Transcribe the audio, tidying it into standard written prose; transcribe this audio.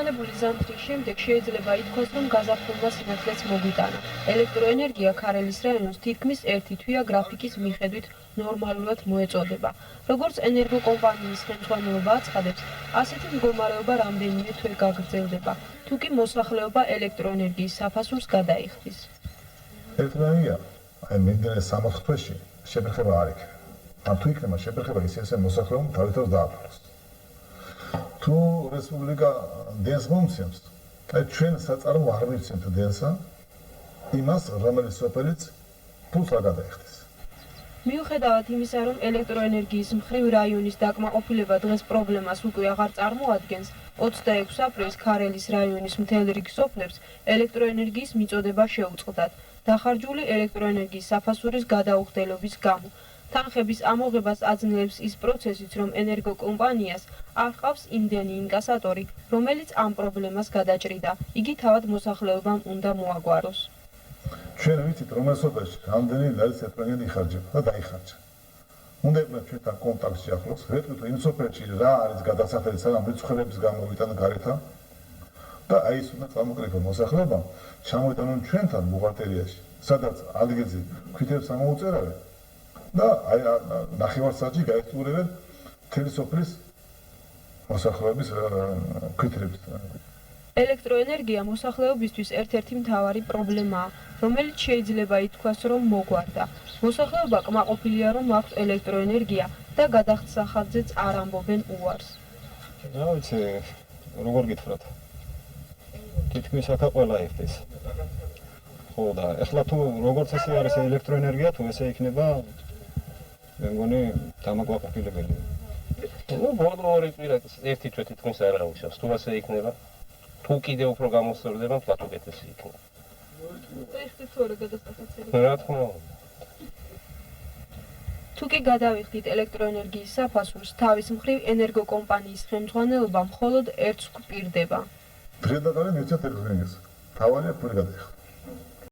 გაერთიანებული ზამთრის შემდეგ შეიძლება ითქვას, რომ გაზაფხულმა სინათლეც მოგვიტანა. ელექტროენერგია ქარელის რაიონს თითქმის ერთი თვეა გრაფიკის მიხედვით ნორმალურად მოეწოდება. როგორც ენერგოკომპანიის ხელმძღვანელობა აცხადებს, ასეთი მდგომარეობა რამდენიმე თვე გაგრძელდება, თუ კი მოსახლეობა ელექტროენერგიის საფასურს გადაიხდის. ელექტროენერგია მიმდინარე 60 თვეში შეფერხება არ იქნება. ან თუ იქნება შეფერხება, ისე მოსახლეობამ თავისთავად დააფაროს. თუ რესპუბლიკა დენს მომცემს, ჩვენ საწარმო არ მივცემთ დენსა იმას, რომელიც სოფელიც ფულს არ გადაიხდის. მიუხედავად იმისა, რომ ელექტროენერგიის მხრივ რაიონის დაკმაყოფილება დღეს პრობლემას უკვე აღარ წარმოადგენს, 26 აპრილს ქარელის რაიონის მთელ რიგ სოფლებს ელექტროენერგიის მიწოდება შეუწყდათ, დახარჯული ელექტროენერგიის საფასურის გადაუხდელობის გამო. თანხების ამოღებას აძლევს ის პროცესიც, რომ ენერგოკომპანიას არ ჰყავს იმდენი ინკასატორი, რომელიც ამ პრობლემას გადაჭრიდა. იგი თავად მოსახლეობამ უნდა მოაგვაროს. ჩვენ ვიცით, რომ სოფელში რამდენი ლარი ელექტროენერგია იხარჯება და დაიხარჯა. უნდა იყვნენ ჩვენთან კონტაქტში ახლოს, ვეტყვით, იმ სოფელში რა არის გადასახადები, სანამ რიცხვების გამოვიტანა გარეთან და აი ეს უნდა წამოკრიფონ მოსახლეობამ, ჩამოიტანონ ჩვენთან ბუღალტერიაში, სადაც ადგილზე ქვითებს ამოუწერავენ და აი ნახევარსაათში გაესწორებენ მთელი სოფლის მოსახლეობის ქვითრებს. ელექტროენერგია მოსახლეობისთვის ერთ-ერთი მთავარი პრობლემაა, რომელიც შეიძლება ითქვას, რომ მოგვარდა. მოსახლეობა კმაყოფილია, რომ აქვს ელექტროენერგია და გადახდსახადზეც არ ამბობენ უარს. რა ვიცი, როგორ გითხრათ? თითქმის აქა ყველა იხდის. ხო და ეხლა თუ როგორც ესე არის ელექტროენერგია, თუ ესე იქნება, მე მგონი დამაკმაყოფილებელია. ნუ ბოლო ორი კვირა ერთი თვე თითქმის არ აღნიშნავს, თუ ასე იქნება. თუ კიდე უფრო გამოსწორდება, მთლად უკეთესი იქნება. ეხეთ თუ არა გადასახადები. რა თქმა უნდა. თუ კი გადავიხდით ელექტროენერგიის საფასურს, თავის მხრივ ენერგოკომპანიის ხელმძღვანელობა მხოლოდ ერთს გვპირდება. დღე და გარე მივცეთ ელექტროენერგიას. თავარია ფული გადაიხადოს.